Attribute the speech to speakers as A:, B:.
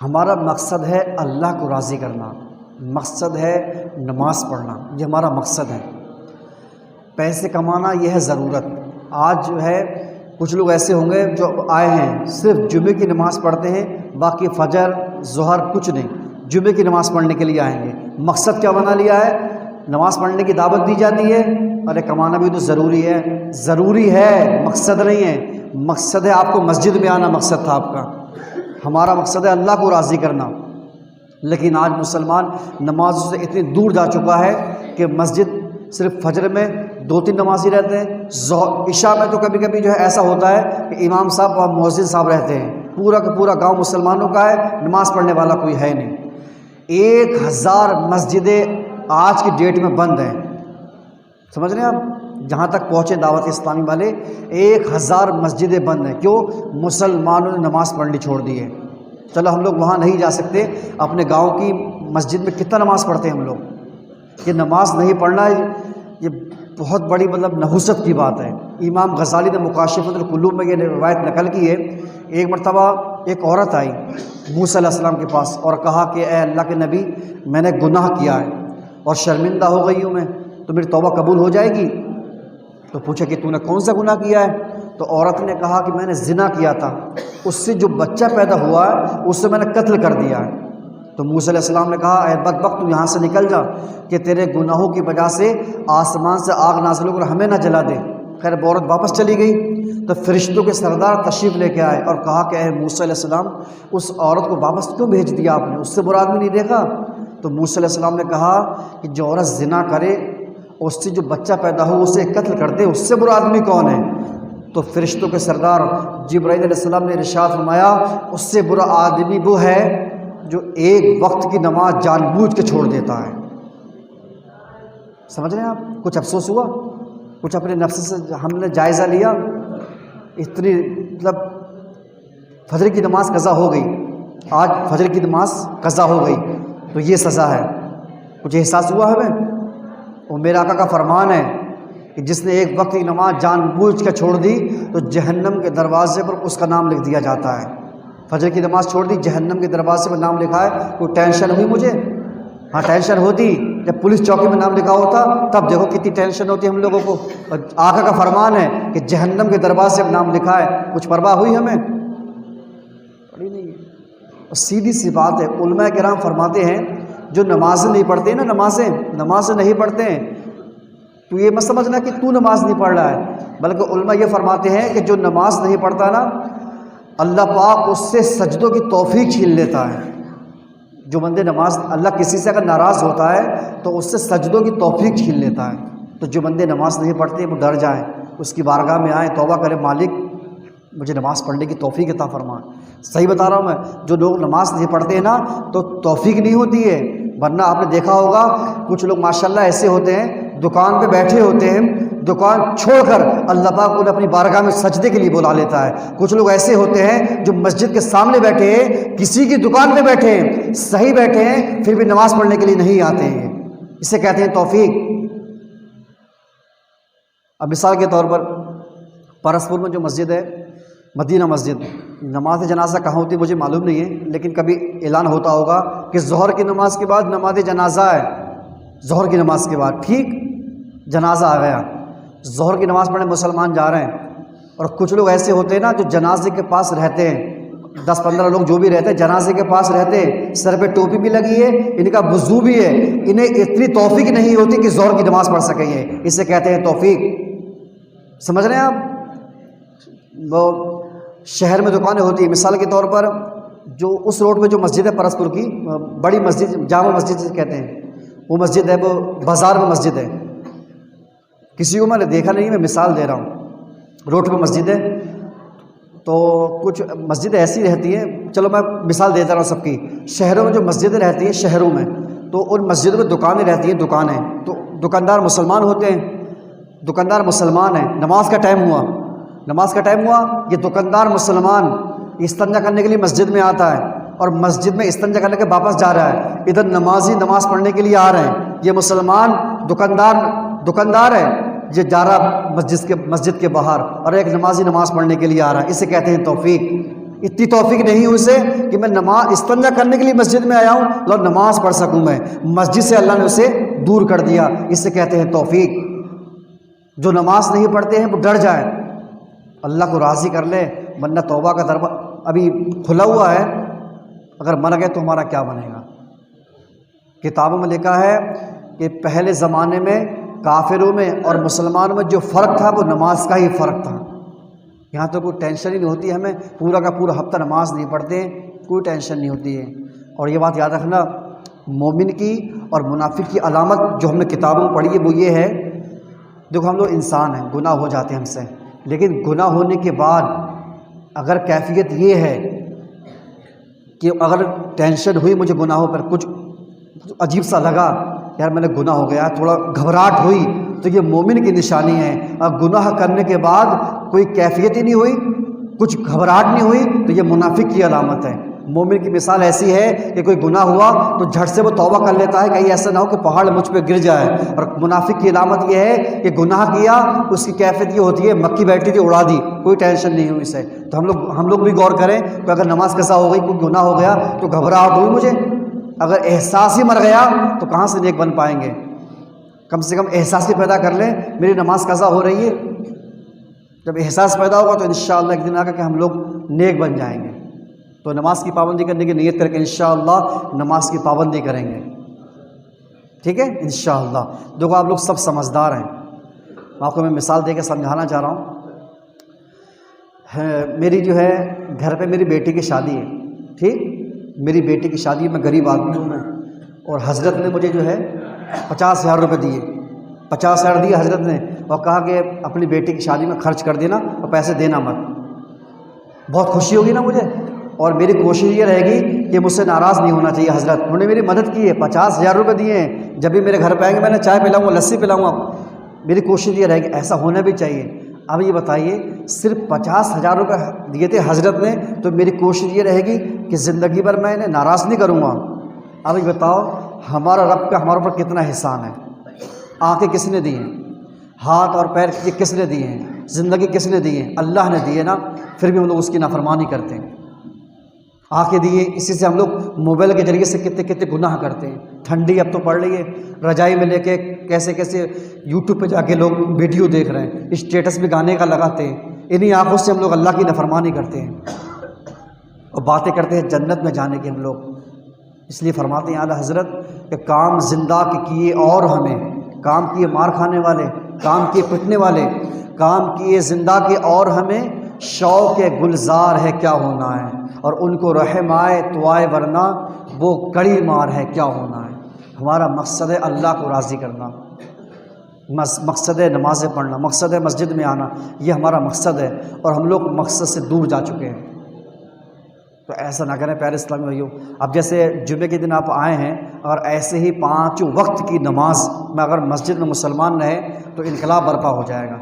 A: ہمارا مقصد ہے اللہ کو راضی کرنا، مقصد ہے نماز پڑھنا، یہ ہمارا مقصد ہے۔ پیسے کمانا یہ ہے ضرورت۔ آج جو ہے کچھ لوگ ایسے ہوں گے جو آئے ہیں صرف جمعے کی نماز پڑھتے ہیں، باقی فجر ظہر کچھ نہیں، جمعے کی نماز پڑھنے کے لیے آئیں گے۔ مقصد کیا بنا لیا ہے؟ نماز پڑھنے کی دعوت دی جاتی ہے، ارے کمانا بھی تو ضروری ہے، ضروری ہے، مقصد نہیں ہے۔ مقصد ہے آپ کو مسجد میں آنا، مقصد تھا آپ کا۔ ہمارا مقصد ہے اللہ کو راضی کرنا، لیکن آج مسلمان نمازوں سے اتنی دور جا چکا ہے کہ مسجد صرف فجر میں 2-3 نمازی رہتے ہیں، عشاء میں تو کبھی کبھی جو ہے ایسا ہوتا ہے کہ امام صاحب اور مؤذن صاحب رہتے ہیں، پورا کا پورا گاؤں مسلمانوں کا ہے، نماز پڑھنے والا کوئی ہے نہیں۔ 1000 مسجدیں آج کی ڈیٹ میں بند ہیں، سمجھ رہے ہیں آپ؟ جہاں تک پہنچے دعوت اسلامی والے 1000 مسجدیں بند ہیں۔ کیوں؟ مسلمانوں نے نماز پڑھنی چھوڑ دی ہے۔ چلو ہم لوگ وہاں نہیں جا سکتے، اپنے گاؤں کی مسجد میں کتنا نماز پڑھتے ہیں ہم لوگ۔ یہ نماز نہیں پڑھنا یہ بہت بڑی نحوست کی بات ہے۔ امام غزالی نے مکاشفۃ القلوب میں یہ روایت نقل کی ہے، ایک مرتبہ ایک عورت آئی موسیٰ علیہ السلام کے پاس اور کہا کہ اے اللہ کے نبی، میں نے گناہ کیا ہے اور شرمندہ ہو گئی ہوں میں، تو میری توبہ قبول ہو جائے گی؟ تو پوچھا کہ تو نے کون سا گناہ کیا ہے؟ تو عورت نے کہا کہ میں نے زنا کیا تھا، اس سے جو بچہ پیدا ہوا ہے اس سے میں نے قتل کر دیا ہے۔ تو موسیٰ علیہ السلام نے کہا اے بدبخت، تو یہاں سے نکل جا کہ تیرے گناہوں کی وجہ سے آسمان سے آگ نازل ہو کر ہمیں نہ جلا دے۔ خیر وہ عورت واپس چلی گئی تو فرشتوں کے سردار تشریف لے کے آئے اور کہا کہ اے موسیٰ علیہ السلام، اس عورت کو واپس کیوں بھیج دیا آپ نے؟ اس سے برا آدمی نہیں دیکھا؟ تو موسیٰ علیہ السلام نے کہا کہ جو عورت زنا کرے اس سے جو بچہ پیدا ہو اسے قتل کر دے، اس سے برا آدمی کون ہے؟ تو فرشتوں کے سردار جبرائیل علیہ السلام نے ارشاد فرمایا اس سے برا آدمی وہ ہے جو ایک وقت کی نماز جان بوجھ کے چھوڑ دیتا ہے۔ سمجھ رہے ہیں آپ؟ کچھ افسوس ہوا؟ کچھ اپنے نفس سے ہم نے جائزہ لیا؟ اتنی فجر کی نماز قضا ہو گئی، آج فجر کی نماز قضا ہو گئی تو یہ سزا ہے، کچھ احساس ہوا ہمیں؟ اور میرے آقا کا فرمان ہے کہ جس نے ایک وقت کی نماز جان بوجھ کے چھوڑ دی تو جہنم کے دروازے پر اس کا نام لکھ دیا جاتا ہے۔ فجر کی نماز چھوڑ دی، جہنم کے دروازے پر نام لکھا ہے، کوئی ٹینشن ہوئی مجھے؟ ہاں ٹینشن ہوتی، جب پولیس چوکی میں نام لکھا ہوتا تب دیکھو کتنی ٹینشن ہوتی ہم لوگوں کو۔ اور آقا کا فرمان ہے کہ جہنم کے دروازے پر نام لکھا ہے، کچھ پرواہ ہوئی ہمیں؟ پڑھی نہیں ہے۔ اور سیدھی سی بات ہے، علماء کرام فرماتے ہیں جو نمازیں نہیں پڑھتے نا، نمازیں نہیں پڑھتے ہیں، تو یہ مت سمجھنا کہ تو نماز نہیں پڑھ رہا ہے، بلکہ علماء یہ فرماتے ہیں کہ جو نماز نہیں پڑھتا نا، اللہ پاک اس سے سجدوں کی توفیق چھین لیتا ہے۔ جو بندے نماز، اللہ کسی سے اگر ناراض ہوتا ہے تو اس سے سجدوں کی توفیق چھین لیتا ہے۔ تو جو بندے نماز نہیں پڑھتے وہ ڈر جائیں، اس کی بارگاہ میں آئیں، توبہ کریں، مالک مجھے نماز پڑھنے کی توفیق عطا فرما۔ صحیح بتا رہا ہوں میں، جو لوگ نماز نہیں پڑھتے ہیں نا تو توفیق نہیں ہوتی ہے، ورنہ آپ نے دیکھا ہوگا کچھ لوگ ماشاءاللہ ایسے ہوتے ہیں دکان پہ بیٹھے ہوتے ہیں، دکان چھوڑ کر اللہ پاک انہیں اپنی بارگاہ میں سجدے کے لیے بلا لیتا ہے۔ کچھ لوگ ایسے ہوتے ہیں جو مسجد کے سامنے بیٹھے ہیں، کسی کی دکان پہ بیٹھے ہیں، صحیح بیٹھے ہیں، پھر بھی نماز پڑھنے کے لیے نہیں آتے ہیں، اسے کہتے ہیں توفیق۔ اب مثال کے طور پر پرسپور میں جو مسجد ہے، مدینہ مسجد، نماز جنازہ کہاں ہوتی مجھے معلوم نہیں ہے، لیکن کبھی اعلان ہوتا ہوگا کہ ظہر کی نماز کے بعد نماز جنازہ ہے، ظہر کی نماز کے بعد، ٹھیک جنازہ آ گیا، ظہر کی نماز پڑھنے مسلمان جا رہے ہیں، اور کچھ لوگ ایسے ہوتے ہیں نا جو جنازے کے پاس رہتے ہیں، 10-15 لوگ جو بھی رہتے ہیں جنازے کے پاس رہتے ہیں، سر پہ ٹوپی بھی لگی ہے، ان کا وضو بھی ہے، انہیں اتنی توفیق نہیں ہوتی کہ ظہر کی نماز پڑھ سکیں گے، اسے کہتے ہیں توفیق۔ سمجھ رہے ہیں آپ؟ وہ شہر میں دکانیں ہوتی ہیں، مثال کے طور پر جو اس روڈ پہ جو مسجد ہے پرسپور کی بڑی مسجد، جامع مسجد جسے کہتے ہیں، وہ مسجد ہے، وہ بازار میں مسجد ہے، کسی کو میں نے دیکھا نہیں، میں مثال دے رہا ہوں، روڈ پہ مسجد ہے، تو کچھ مسجدیں ایسی رہتی ہیں، چلو میں مثال دیتا رہا ہوں سب کی، شہروں میں جو مسجدیں رہتی ہیں شہروں میں، تو ان مسجدوں میں دکانیں رہتی ہیں، دکانیں، تو دکاندار مسلمان ہوتے ہیں، دکاندار مسلمان ہیں، نماز کا ٹائم ہوا، یہ دکاندار مسلمان استنجا کرنے کے لیے مسجد میں آتا ہے اور مسجد میں استنجا کرنے کے واپس جا رہا ہے، ادھر نمازی نماز پڑھنے کے لیے آ رہے ہیں، یہ مسلمان دکاندار ہے، یہ جا رہا مسجد کے باہر، اور ایک نمازی نماز پڑھنے کے لیے آ رہا ہے، اسے کہتے ہیں توفیق۔ اتنی توفیق نہیں ہوئی اسے کہ میں نماز استنجا کرنے کے لیے مسجد میں آیا ہوں اور نماز پڑھ سکوں میں، مسجد سے اللہ نے اسے دور کر دیا۔ اس سے کہتے ہیں توفیق۔ جو نماز نہیں پڑھتے ہیں وہ ڈر جائیں، اللہ کو راضی کر لیں، ورنہ توبہ کا دروازہ ابھی کھلا ہوا ہے، اگر مر گئے تو ہمارا کیا بنے گا۔ کتابوں میں لکھا ہے کہ پہلے زمانے میں کافروں میں اور مسلمانوں میں جو فرق تھا وہ نماز کا ہی فرق تھا۔ یہاں تو کوئی ٹینشن ہی نہیں ہوتی، ہمیں پورا کا پورا ہفتہ نماز نہیں پڑھتے، کوئی ٹینشن نہیں ہوتی ہے۔ اور یہ بات یاد رکھنا، مومن کی اور منافق کی علامت جو ہم نے کتابوں میں پڑھی ہے وہ یہ ہے، دیکھو ہم لوگ انسان ہیں، گناہ ہو جاتے ہیں ہم سے، لیکن گناہ ہونے کے بعد اگر کیفیت یہ ہے کہ اگر ٹینشن ہوئی مجھے گناہوں پر، کچھ عجیب سا لگا یار میں نے گناہ ہو گیا، تھوڑا گھبراہٹ ہوئی، تو یہ مومن کی نشانی ہے۔ اور گناہ کرنے کے بعد کوئی کیفیت ہی نہیں ہوئی، کچھ گھبراہٹ نہیں ہوئی، تو یہ منافق کی علامت ہے۔ مومن کی مثال ایسی ہے کہ کوئی گناہ ہوا تو جھٹ سے وہ توبہ کر لیتا ہے، کہیں ایسا نہ ہو کہ پہاڑ مجھ پہ گر جائے۔ اور منافق کی علامت یہ ہے کہ گناہ کیا، اس کی کیفیت یہ ہوتی ہے مکھی بیٹھی تھی اڑا دی، کوئی ٹینشن نہیں ہوئی اسے۔ تو ہم لوگ بھی غور کریں کہ اگر نماز قضا ہو گئی، کوئی گناہ ہو گیا تو گھبراہٹ ہوئی مجھے، اگر احساس ہی مر گیا تو کہاں سے نیک بن پائیں گے؟ کم سے کم احساس ہی پیدا کر لیں میری نماز قضا ہو رہی ہے۔ جب احساس پیدا ہوگا تو انشاءاللہ ایک دن آگا کہ ہم لوگ نیک بن جائیں گے۔ تو نماز کی پابندی کرنے کی نیت کر کے انشاءاللہ نماز کی پابندی کریں گے، ٹھیک ہے انشاءاللہ۔ دیکھو آپ لوگ سب سمجھدار ہیں، آپ کو میں مثال دے کے سمجھانا چاہ رہا ہوں۔ میری جو ہے گھر پہ میری بیٹی کی شادی ہے، ٹھیک، میری بیٹی کی شادی میں غریب آدمی ہوں میں، اور حضرت نے مجھے جو ہے 50,000 روپے دیے، 50,000 دیے حضرت نے، اور کہا کہ اپنی بیٹی کی شادی میں خرچ کر دینا اور پیسے دینا مت۔ بہت خوشی ہوگی نا مجھے، اور میری کوشش یہ رہے گی کہ مجھ سے ناراض نہیں ہونا چاہیے۔ حضرت انہوں نے میری مدد کی ہے، 50,000 روپے دیے ہیں، جب بھی میرے گھر پہ آئیں گے میں نے چائے پلاؤں گا، لسی پلاؤں گا، میری کوشش یہ رہے گی، ایسا ہونا بھی چاہیے۔ اب یہ بتائیے صرف 50,000 روپے دیے تھے حضرت نے، تو میری کوشش یہ رہے گی کہ زندگی بھر میں انہیں ناراض نہیں کروں گا۔ اب یہ بتاؤ ہمارا رب کا ہمارے اوپر کتنا احسان ہے۔ آنکھیں کس نے دی ہیں، ہاتھ اور پیر یہ کس نے دیے ہیں، زندگی کس نے دی ہے؟ اللہ نے دی ہے نا، پھر بھی ہم لوگ اس کی نافرمانی کرتے ہیں۔ آنکھیں دیے، اسی سے ہم لوگ موبائل کے ذریعے سے کتنے کتنے گناہ کرتے ہیں۔ ٹھنڈی اب تو پڑ رہی ہے، رجائی میں لے کے کیسے کیسے یوٹیوب پہ جا کے لوگ ویڈیو دیکھ رہے ہیں، اسٹیٹس بھی گانے کا لگاتے ہیں، انہی آنکھوں سے ہم لوگ اللہ کی نافرمانی کرتے ہیں اور باتیں کرتے ہیں جنت میں جانے کی ہم لوگ۔ اس لیے فرماتے ہیں اعلیٰ حضرت کہ کام زندہ کے کیے اور ہمیں، کام کیے مار کھانے والے، کام کیے پٹنے والے، کام کیے زندہ کے اور ہمیں، شوق گلزار ہے کیا ہونا ہے، اور ان کو رحم آئے تو آئے ورنہ وہ کڑی مار ہے کیا ہونا ہے۔ ہمارا مقصد ہے اللہ کو راضی کرنا، مقصد ہے نمازیں پڑھنا، مقصد ہے مسجد میں آنا، یہ ہمارا مقصد ہے، اور ہم لوگ مقصد سے دور جا چکے ہیں۔ تو ایسا نہ کریں پیارے اسلامی بھائیوں۔ اب جیسے جمعے کے دن آپ آئے ہیں، اور ایسے ہی 5 وقت کی نماز میں اگر مسجد میں مسلمان رہے تو انقلاب برپا ہو جائے گا۔